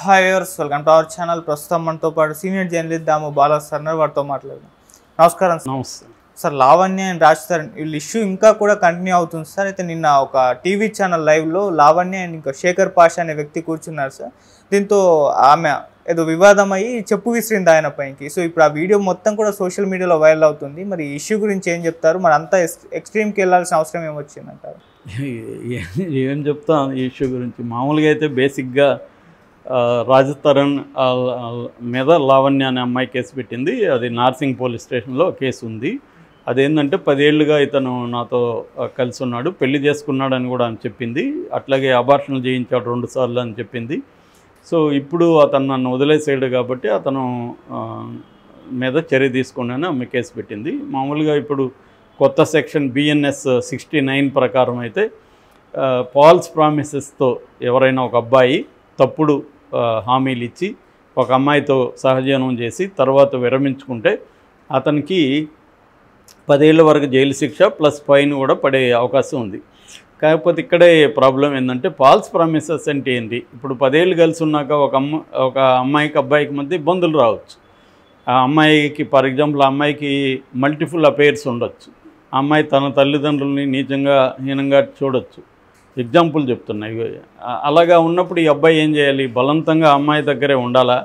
Hi viewers, welcome to our channel. ప్రస్తుతం మనతో పాటు సీనియర్ జర్నలిస్ట్ దాము బాలా సార్ వారితో మాట్లాడదాం. నమస్కారం సార్. నమస్తే సార్, లావణ్య అండ్ రాజ్ తరుణ్ వీళ్ళ ఇష్యూ ఇంకా కూడా కంటిన్యూ అవుతుంది సార్. అయితే నిన్న ఒక టీవీ ఛానల్ లైవ్లో లావణ్య అండ్ ఇంకా శేఖర్ పాషా అనే వ్యక్తి కూర్చున్నారు సార్. దీంతో ఆమె ఏదో వివాదం అయ్యి చెప్పు విసిరింది ఆయన పైకి. సో ఇప్పుడు ఆ వీడియో మొత్తం కూడా సోషల్ మీడియాలో వైరల్ అవుతుంది. మరి ఈ ఇష్యూ గురించి ఏం చెప్తారు? మరి అంతా ఎక్స్ట్రీమ్కి వెళ్ళాల్సిన అవసరం ఏమొచ్చిందంటారు? ఏం చెప్తాను ఈ ఇష్యూ గురించి. మామూలుగా అయితే బేసిక్గా రాజ్ తరుణ్ మీద లావణ్య అనే అమ్మాయి కేసు పెట్టింది. అది నార్సింగ్ పోలీస్ స్టేషన్లో కేసు ఉంది. అదేంటంటే 10 ఏళ్ళుగా ఇతను నాతో కలిసి ఉన్నాడు, పెళ్లి చేసుకున్నాడు అని కూడా అని చెప్పింది. అట్లాగే అబార్షన్లు చేయించాడు 2 సార్లు అని చెప్పింది. సో ఇప్పుడు అతను నన్ను వదిలేసాడు కాబట్టి అతను మీద చర్య తీసుకున్నాను ఆమె కేసు పెట్టింది. మామూలుగా ఇప్పుడు కొత్త సెక్షన్ BNS 69 ప్రకారం అయితే ఫాల్స్ ప్రామిసెస్తో ఎవరైనా ఒక అబ్బాయి తప్పుడు హామీలు ఇచ్చి ఒక అమ్మాయితో సహజీవనం చేసి తర్వాత విరమించుకుంటే అతనికి 10 ఏళ్ళ వరకు జైలు శిక్ష ప్లస్ ఫైన్ కూడా పడే అవకాశం ఉంది. కాకపోతే ఇక్కడే ప్రాబ్లం ఏంటంటే ఫాల్స్ ప్రామిసెస్ అంటే ఏంటి? ఇప్పుడు 10 ఏళ్ళు కలిసి ఉన్నాక ఒక అమ్మాయికి అబ్బాయికి మధ్య ఇబ్బందులు రావచ్చు. ఆ అమ్మాయికి ఫర్ ఎగ్జాంపుల్ ఆ అమ్మాయికి మల్టిపుల్ అఫైర్స్ ఉండొచ్చు. ఆ అమ్మాయి తన తల్లిదండ్రులని నీచంగా హీనంగా చూడొచ్చు. ఎగ్జాంపుల్ చెప్తున్నాయి. అలాగా ఉన్నప్పుడు ఈ అబ్బాయి ఏం చేయాలి? బలవంతంగా అమ్మాయి దగ్గరే ఉండాలా?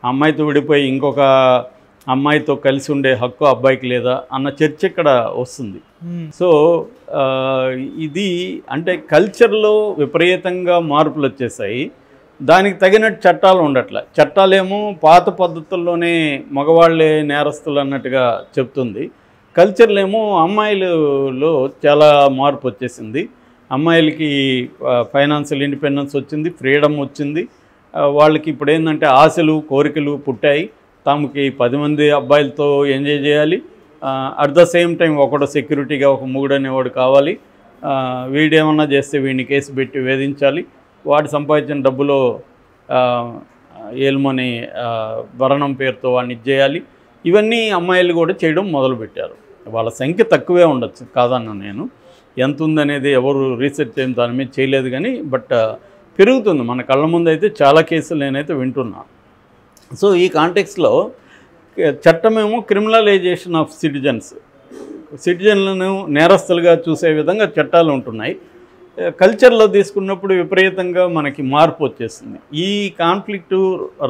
అమ్మాయితో విడిపోయి ఇంకొక అమ్మాయితో కలిసి ఉండే హక్కు అబ్బాయికి లేదా అన్న చర్చ ఇక్కడ వస్తుంది. సో ఇది అంటే కల్చర్లో విపరీతంగా మార్పులు వచ్చేసాయి. దానికి తగినట్టు చట్టాలు ఉండట్లే. చట్టాలేమో పాత పద్ధతుల్లోనే మగవాళ్ళే నేరస్తులు అన్నట్టుగా చెప్తుంది. కల్చర్లేమో అమ్మాయిలలో చాలా మార్పు వచ్చేసింది. అమ్మాయిలకి ఫైనాన్షియల్ ఇండిపెండెన్స్ వచ్చింది, ఫ్రీడమ్ వచ్చింది. వాళ్ళకి ఇప్పుడు ఏంటంటే ఆశలు కోరికలు పుట్టాయి. తమకి 10 మంది అబ్బాయిలతో ఎంజాయ్ చేయాలి. అట్ ద సేమ్ టైం ఒకడు సెక్యూరిటీగా ఒక మొగుడు అనేవాడు కావాలి. వీడేమన్నా చేస్తే వీడిని కేసు పెట్టి వేధించాలి. వాడు సంపాదించిన డబ్బులో ఏల్మని భరణం పేరుతో వాడిని ఇచ్చేయాలి. ఇవన్నీ అమ్మాయిలు కూడా చేయడం మొదలుపెట్టారు. వాళ్ళ సంఖ్య తక్కువే ఉండొచ్చు, కాదన్నా నేను. ఎంత ఉందనేది ఎవరు రీసెర్చ్ ఏం దాని మీద చేయలేదు కానీ బట్ పెరుగుతుంది. మన కళ్ళ ముందు అయితే చాలా కేసులు నేనైతే వింటున్నాను. సో ఈ కాంటెక్స్లో చట్టమేమో క్రిమినలైజేషన్ ఆఫ్ సిటిజన్లను నేరస్తులుగా చూసే విధంగా చట్టాలు ఉంటున్నాయి. కల్చర్లో తీసుకున్నప్పుడు విపరీతంగా మనకి మార్పు వచ్చేస్తుంది. ఈ కాన్ఫ్లిక్టు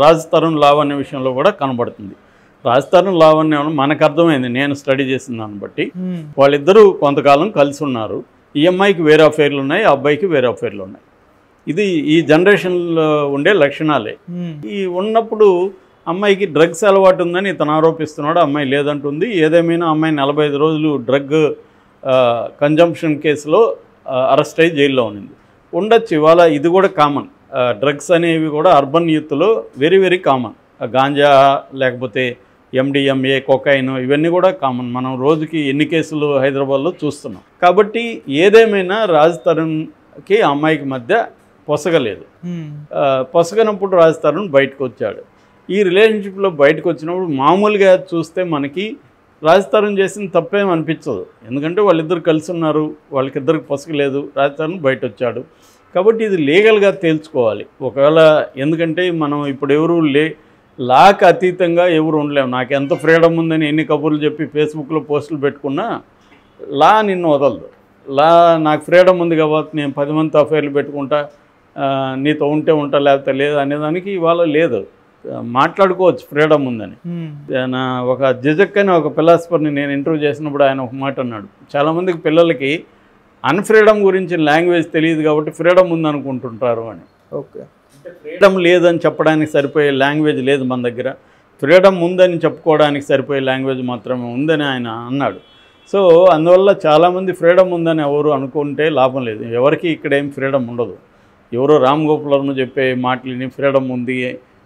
రాజ్ తరుణ్ లావణ్య విషయంలో కూడా కనబడుతుంది. రాజ్ తరుణ్ లావణ్య మనకు అర్థమైంది, నేను స్టడీ చేసిన దాన్ని బట్టి. వాళ్ళిద్దరూ కొంతకాలం కలిసి ఉన్నారు. ఈ అమ్మాయికి వేరే అఫైర్లు ఉన్నాయి, ఆ అబ్బాయికి వేరే అఫైర్లు ఉన్నాయి. ఇది ఈ జనరేషన్లో ఉండే లక్షణాలే. ఈ ఉన్నప్పుడు అమ్మాయికి డ్రగ్స్ అలవాటు ఉందని ఇతను ఆరోపిస్తున్నాడు, అమ్మాయి లేదంటుంది. ఏదేమైనా అమ్మాయి 45 రోజులు డ్రగ్ కన్జంప్షన్ కేసులో అరెస్ట్ అయ్యి జైల్లో ఉండొచ్చు. ఇవాళ ఇది కూడా కామన్. డ్రగ్స్ అనేవి కూడా అర్బన్ యూత్లో వెరీ వెరీ కామన్. గాంజా లేకపోతే MDMA, కొకైన్ ఇవన్నీ కూడా కామన్. మనం రోజుకి ఎన్ని కేసులు హైదరాబాద్లో చూస్తున్నాం. కాబట్టి ఏదేమైనా రాజ్ తరుణ్కి అమ్మాయికి మధ్య పొసగలేదు. పొసగనప్పుడు రాజ్ తరుణ్ బయటకు వచ్చాడు. ఈ రిలేషన్షిప్లో బయటకు వచ్చినప్పుడు మామూలుగా చూస్తే మనకి రాజ్ తరుణ్ చేసిన తప్పేం అనిపించదు. ఎందుకంటే వాళ్ళిద్దరు కలిసి ఉన్నారు, వాళ్ళకిద్దరికి పొసగలేదు, రాజ్ తరుణ్ బయట వచ్చాడు. కాబట్టి ఇది లీగల్గా తేల్చుకోవాలి. ఒకవేళ ఎందుకంటే మనం ఇప్పుడు ఎవరు లాకి అతీతంగా ఎవరు ఉండలేము. నాకు ఎంత ఫ్రీడమ్ ఉందని ఎన్ని కబుర్లు చెప్పి ఫేస్బుక్లో పోస్టులు పెట్టుకున్నా లా నిన్ను వదలదు. నాకు ఫ్రీడమ్ ఉంది కాబట్టి నేను 10 మందితో అఫైర్లు పెట్టుకుంటా, నీతో ఉంటే ఉంటా లేకపోతే లేదు అనేదానికి ఇవాళ లేదు. మాట్లాడుకోవచ్చు ఫ్రీడమ్ ఉందని. ఒక జిజక్ అని ఒక ఫిలాసఫర్ని నేను ఇంటర్వ్యూ చేసినప్పుడు ఆయన ఒక మాట అన్నాడు, చాలామందికి పిల్లలకి అన్ఫ్రీడమ్ గురించి లాంగ్వేజ్ తెలియదు కాబట్టి ఫ్రీడమ్ ఉందనుకుంటుంటారు అని. ఓకే, ఫ్రీడమ్ లేదని చెప్పడానికి సరిపోయే లాంగ్వేజ్ లేదు మన దగ్గర, ఫ్రీడమ్ ఉందని చెప్పుకోవడానికి సరిపోయే లాంగ్వేజ్ మాత్రమే ఉందని ఆయన అన్నాడు. సో అందువల్ల చాలామంది ఫ్రీడమ్ ఉందని ఎవరు అనుకుంటే లాభం లేదు. ఎవరికి ఇక్కడ ఏం ఫ్రీడమ్ ఉండదు. ఎవరో రామ్ గోపాల్ వర్మ చెప్పే మాటలని ఫ్రీడమ్ ఉంది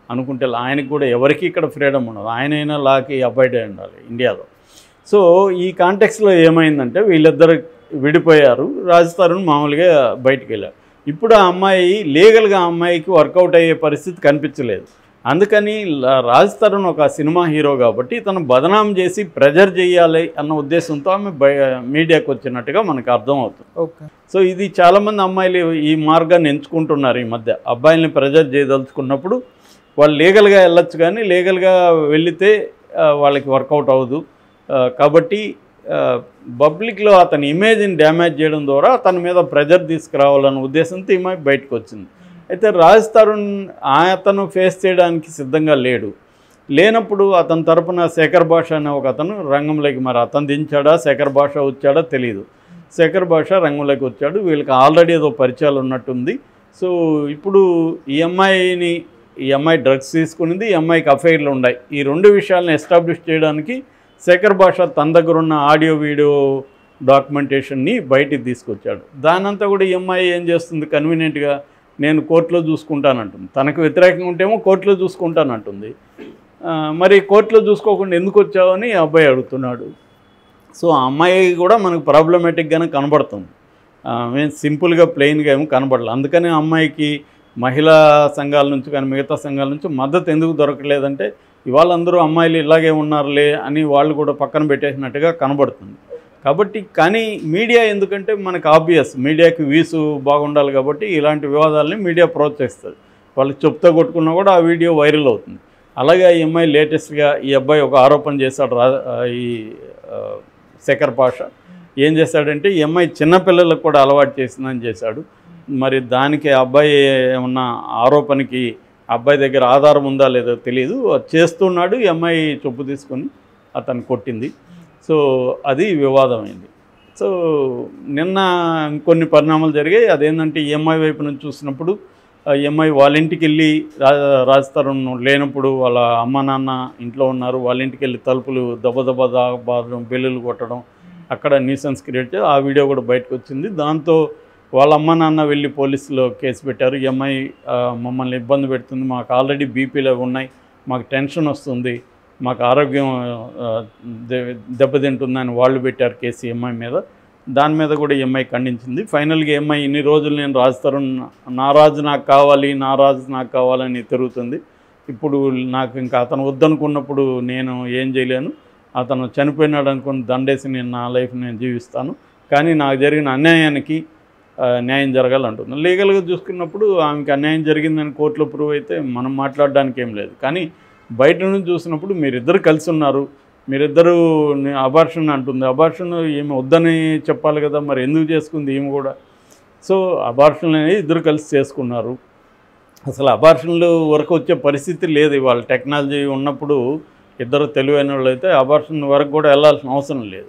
అనుకుంటే ఆయనకు కూడా ఎవరికి ఇక్కడ ఫ్రీడమ్ ఉండదు. ఆయనైనా లాకి అబాయిడ్ అయి ఉండాలి ఇండియాలో. సో ఈ కాంటెక్స్లో ఏమైందంటే వీళ్ళిద్దరు విడిపోయారు. రాజ్ తరుణ్ మామూలుగా బయటికి వెళ్ళారు. ఇప్పుడు ఆ అమ్మాయి లీగల్గా ఆ అమ్మాయికి వర్కౌట్ అయ్యే పరిస్థితి కనిపించలేదు. అందుకని రాజ్ తరుణ్ ఒక సినిమా హీరో కాబట్టి తను బదనాం చేసి ప్రెజర్ చేయాలి అన్న ఉద్దేశంతో ఆమె మీడియాకు వచ్చినట్టుగా మనకు అర్థమవుతుంది. ఓకే. సో ఇది చాలామంది అమ్మాయిలు ఈ మార్గాన్ని ఎంచుకుంటున్నారు ఈ మధ్య. అబ్బాయిల్ని ప్రెజర్ చేయదలుచుకున్నప్పుడు వాళ్ళు లీగల్గా వెళ్ళొచ్చు, కానీ లీగల్గా వెళితే వాళ్ళకి వర్కౌట్ అవ్వదు. కాబట్టి పబ్లిక్లో అతని ఇమేజ్ని డ్యామేజ్ చేయడం ద్వారా అతని మీద ప్రెజర్ తీసుకురావాలన్న ఉద్దేశంతో ఈమె బయటకు వచ్చింది. అయితే రాజ్ తరుణ్ అతను ఫేస్ చేయడానికి సిద్ధంగా లేనప్పుడు అతని తరపున శేఖర్ భాష అనే ఒక అతను రంగంలోకి, మరి అతను దించాడా శేఖర్ భాష వచ్చాడా తెలియదు, శేఖర్ భాష రంగంలోకి వచ్చాడు. వీళ్ళకి ఆల్రెడీ ఏదో పరిచయాలు ఉన్నట్టుంది. సో ఇప్పుడు ఈ అమ్మాయి డ్రగ్స్ తీసుకునింది, ఈ అమ్మాయికి అఫైర్లు ఉన్నాయి. ఈ రెండు విషయాలను ఎస్టాబ్లిష్ చేయడానికి శేఖర్ భాష తన దగ్గర ఉన్న ఆడియో వీడియో డాక్యుమెంటేషన్ని బయటికి తీసుకొచ్చాడు. దానంతా కూడా ఈ అమ్మాయి ఏం చేస్తుంది, కన్వీనియంట్గా నేను కోర్టులో చూసుకుంటానంటుంది. తనకు వ్యతిరేకంగా ఉంటేమో కోర్టులో చూసుకుంటానంటుంది. మరి కోర్టులో చూసుకోకుండా ఎందుకు వచ్చావని ఆ అబ్బాయి అడుగుతున్నాడు. సో ఆ అమ్మాయి కూడా మనకు ప్రాబ్లమేటిక్గానే కనబడుతుంది. మేము సింపుల్గా ప్లెయిన్గా ఏమో కనబడలేదు. అందుకని ఆ అమ్మాయికి మహిళా సంఘాల నుంచి కానీ మిగతా సంఘాల నుంచి మద్దతు ఎందుకు దొరకలేదంటే ఇవాళ అందరూ అమ్మాయిలు ఇలాగే ఉన్నారులే అని వాళ్ళు కూడా పక్కన పెట్టేసినట్టుగా కనబడుతుంది. కాబట్టి కానీ మీడియా ఎందుకంటే మనకు ఆబ్వియస్ మీడియాకి వీసు బాగుండాలి కాబట్టి ఇలాంటి వివాదాలని మీడియా ప్రోత్సహిస్తుంది. వాళ్ళు చెప్తా కొట్టుకున్నా కూడా ఆ వీడియో వైరల్ అవుతుంది. అలాగే ఈ అమ్మాయి లేటెస్ట్గా ఈ అబ్బాయి ఒక ఆరోపణ చేశాడు. ఈ శేఖర్ భాష ఏం చేశాడంటే ఈ అమ్మాయి చిన్నపిల్లలకు కూడా అలవాటు చేసిందని చేశాడు. మరి దానికి అబ్బాయి ఏమన్నా ఆరోపణకి అబ్బాయి దగ్గర ఆధారం ఉందా లేదో తెలియదు, చేస్తున్నాడు. ఈ అమ్మాయి చెప్పు తీసుకొని అతను కొట్టింది. సో అది వివాదమైంది. సో నిన్న ఇంకొన్ని పరిణామాలు జరిగాయి. అదేంటంటే ఈఎంఐ వైపు నుంచి చూసినప్పుడు ఈఎంఐ వాళ్ళ ఇంటికి వెళ్ళి రాజ్ తరుణ్ లేనప్పుడు వాళ్ళ అమ్మ నాన్న ఇంట్లో ఉన్నారు, వాళ్ళ ఇంటికి వెళ్ళి తలుపులు దెబ్బ బాధడం, బెల్లులు కొట్టడం, అక్కడ న్యూసెన్స్ క్రియేట్ చేసి ఆ వీడియో కూడా బయటకు వచ్చింది. దాంతో వాళ్ళ అమ్మ నాన్న వెళ్ళి పోలీసులో కేసు పెట్టారు. ఈఎంఐ మమ్మల్ని ఇబ్బంది పెడుతుంది, మాకు ఆల్రెడీ బీపీలు ఉన్నాయి, మాకు టెన్షన్ వస్తుంది, మాకు ఆరోగ్యం దెబ్బతింటుందని వాళ్ళు పెట్టారు కేసు ఈఎంఐ మీద. దాని మీద కూడా ఈఎంఐ ఖండించింది. ఫైనల్గా ఈఎంఐ ఇన్ని రోజులు నేను రాజ్ తరుణ్ నా రాజు నాకు కావాలని తిరుగుతుంది. ఇప్పుడు నాకు ఇంకా అతను వద్దనుకున్నప్పుడు నేను ఏం చేయలేను, అతను చనిపోయినాడు అనుకుని దండేసి నేను నా లైఫ్ నేను జీవిస్తాను, కానీ నాకు జరిగిన అన్యాయానికి న్యాయం జరగాలంటుంది. లీగల్గా చూసుకున్నప్పుడు ఆమెకి అన్యాయం జరిగిందని కోర్టులో ప్రూవ్ అయితే మనం మాట్లాడడానికి ఏం లేదు. కానీ బయట నుంచి చూసినప్పుడు మీరిద్దరు కలిసి ఉన్నారు, మీరిద్దరూ అబార్షన్ అంటుంది. అబార్షన్ ఏమి వద్దని చెప్పాలి కదా, మరి ఎందుకు చేసుకుంది ఈమె కూడా? సో అబార్షన్ అనేది ఇద్దరు కలిసి చేసుకున్నారు. అసలు అబార్షన్లు వరకు వచ్చే పరిస్థితి లేదు ఇవాళ. టెక్నాలజీ ఉన్నప్పుడు ఇద్దరు తెలివైన వాళ్ళు అయితే అబార్షన్ వరకు కూడా వెళ్ళాల్సిన అవసరం లేదు.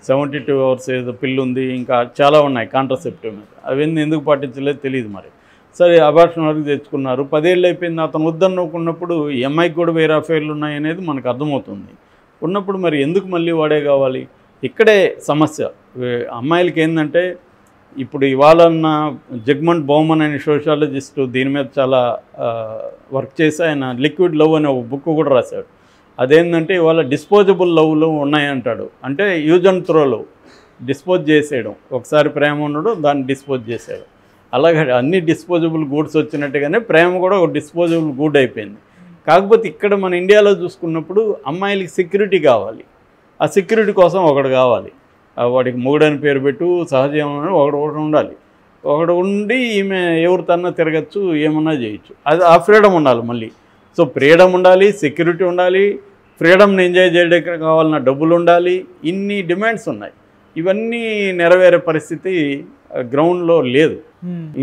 72 hours ఏదో పిల్లు ఉంది, ఇంకా చాలా ఉన్నాయి కాంట్రసెప్టివ్ మీద. అవన్నీ ఎందుకు పాటించలేదు తెలియదు. మరి సరే అబార్షన్ వరకు తెచ్చుకున్నారు, 10 ఏళ్ళు అయిపోయింది. అతను వద్దనుకున్నప్పుడు ఎంఐకి కూడా వేరే అఫైర్లు ఉన్నాయనేది మనకు అర్థమవుతుంది. ఉన్నప్పుడు మరి ఎందుకు మళ్ళీ వాడే కావాలి? ఇక్కడే సమస్య. అమ్మాయిలకి ఏంటంటే ఇప్పుడు ఇవాళన్న జగ్మంట్ బౌమన్ అనే సోషాలజిస్టు దీని మీద చాలా వర్క్ చేసి ఆయన లిక్విడ్ లవ్ అనే ఒక బుక్ కూడా రాశాడు. అదేంటంటే ఇవాళ డిస్పోజబుల్ లవ్లు ఉన్నాయంటాడు. అంటే use and throw love, dispose చేసేయడం, ఒకసారి ప్రేమ ఉండడం దాన్ని డిస్పోజ్ చేసేయడం. అలాగే అన్ని డిస్పోజబుల్ గూడ్స్ వచ్చినట్టుగానే ప్రేమ కూడా ఒక డిస్పోజబుల్ గూడ్ అయిపోయింది. కాకపోతే ఇక్కడ మన ఇండియాలో చూసుకున్నప్పుడు అమ్మాయిలకి సెక్యూరిటీ కావాలి. ఆ సెక్యూరిటీ కోసం ఒకడు కావాలి, వాడికి మొగుడని పేరు పెట్టు, సహజీవనం ఒకడు ఉండాలి. ఒకడు ఉండి ఈమె ఎవరితోన్నా తిరగచ్చు, ఏమన్నా చేయొచ్చు. అది ఆ ఫ్రీడమ్ ఉండాలి మళ్ళీ. సో ఫ్రీడమ్ ఉండాలి, సెక్యూరిటీ ఉండాలి, ఫ్రీడమ్ని ఎంజాయ్ చేయడానికి కావాలన్న డబ్బులు ఉండాలి. ఇన్ని డిమాండ్స్ ఉన్నాయి. ఇవన్నీ నెరవేరే పరిస్థితి గ్రౌండ్లో లేదు.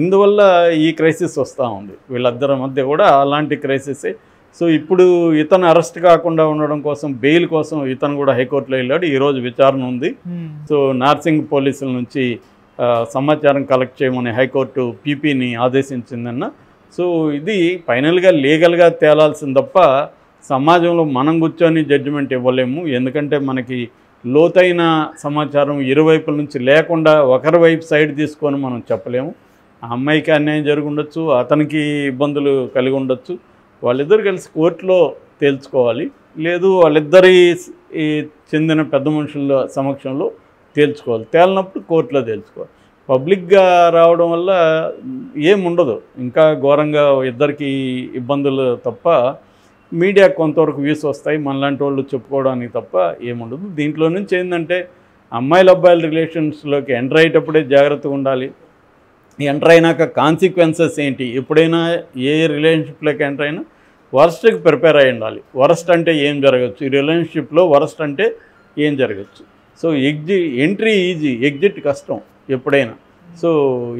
ఇందువల్ల ఈ క్రైసిస్ వస్తూ ఉంది వీళ్ళిద్దరి మధ్య కూడా, అలాంటి క్రైసిసే. సో ఇప్పుడు ఇతను అరెస్ట్ కాకుండా ఉండడం కోసం బెయిల్ కోసం ఇతను కూడా హైకోర్టులో వెళ్ళాడు. ఈరోజు విచారణ ఉంది. సో నార్సింగ్ పోలీసుల నుంచి సమాచారం కలెక్ట్ చేయమని హైకోర్టు పీపీని ఆదేశించిందన్న. సో ఇది ఫైనల్గా లీగల్గా తేలాల్సింది తప్ప సమాజంలో మనం కూర్చొని జడ్జిమెంట్ ఇవ్వలేము. ఎందుకంటే మనకి లోతైన సమాచారం ఇరువైపుల నుంచి లేకుండా ఒకరి వైపు సైడ్ తీసుకొని మనం చెప్పలేము. ఆ అమ్మాయికి అన్యాయం జరిగి ఉండొచ్చు, అతనికి ఇబ్బందులు కలిగి ఉండొచ్చు. వాళ్ళిద్దరు కలిసి కోర్టులో తేల్చుకోవాలి, లేదు వాళ్ళిద్దరి చెందిన పెద్ద మనుషుల సమక్షంలో తేల్చుకోవాలి. తేలినప్పుడు కోర్టులో తేల్చుకోవాలి. పబ్లిక్గా రావడం వల్ల ఏముండదు, ఇంకా ఘోరంగా ఇద్దరికి ఇబ్బందులు తప్ప మీడియా కొంతవరకు వ్యూస్ వస్తాయి, మనలాంటి వాళ్ళు చెప్పుకోవడానికి తప్ప ఏముండదు. దీంట్లో నుంచి ఏంటంటే అమ్మాయిల అబ్బాయిల రిలేషన్స్లోకి ఎంటర్ అయ్యేటప్పుడే జాగ్రత్తగా ఉండాలి. ఎంటర్ అయినాక కాన్సిక్వెన్సెస్ ఏంటి, ఎప్పుడైనా ఏ రిలేషన్షిప్లోకి ఎంటర్ అయినా వరస్ట్కి ప్రిపేర్ అయి ఉండాలి. వరస్ట్ అంటే ఏం జరగచ్చు, ఈ రిలేషన్షిప్లో వరస్ట్ అంటే ఏం జరగచ్చు. సో ఎంట్రీ ఈజీ, ఎగ్జిట్ కష్టం ఎప్పుడైనా. సో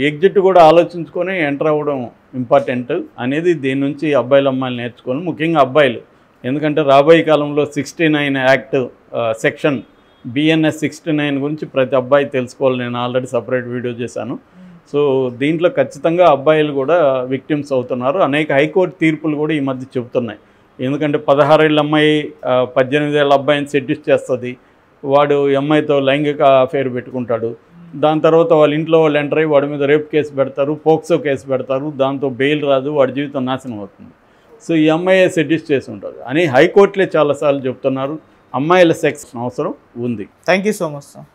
ఎగ్జిట్ కూడా ఆలోచించుకొని ఎంటర్ అవ్వడం ఇంపార్టెంట్ అనేది దీని నుంచి అబ్బాయిలు అమ్మాయిలు నేర్చుకోవాలి, ముఖ్యంగా అబ్బాయిలు. ఎందుకంటే రాబోయే కాలంలో 69 యాక్ట్ సెక్షన్ BNS 69 గురించి ప్రతి అబ్బాయి తెలుసుకోవాలి. నేను ఆల్రెడీ సపరేట్ వీడియో చేశాను. సో దీంట్లో ఖచ్చితంగా అబ్బాయిలు కూడా విక్టిమ్స్ అవుతున్నారు. అనేక హైకోర్టు తీర్పులు కూడా ఈ మధ్య చెబుతున్నాయి. ఎందుకంటే 16 ఏళ్ళ అమ్మాయి 18 ఏళ్ళ అబ్బాయిని సెడ్యూస్ చేస్తుంది, వాడు అమ్మాయితో లైంగిక అఫేర్ పెట్టుకుంటాడు. దాని తర్వాత వాళ్ళ ఇంట్లో వాళ్ళు ఎంటర్ అయ్యి వాడి మీద రేప్ కేసు పెడతారు, పోక్సో కేసు పెడతారు, దాంతో బెయిల్ రాదు, వాడి జీవితం నాశనం అవుతుంది. సో ఈ అమ్మాయి సెడ్యూస్ చేసి ఉంటుంది అని హైకోర్టులే చాలాసార్లు చెప్తున్నారు. అమ్మాయిల సెక్స్ అవసరం ఉంది. Thank you so much sir.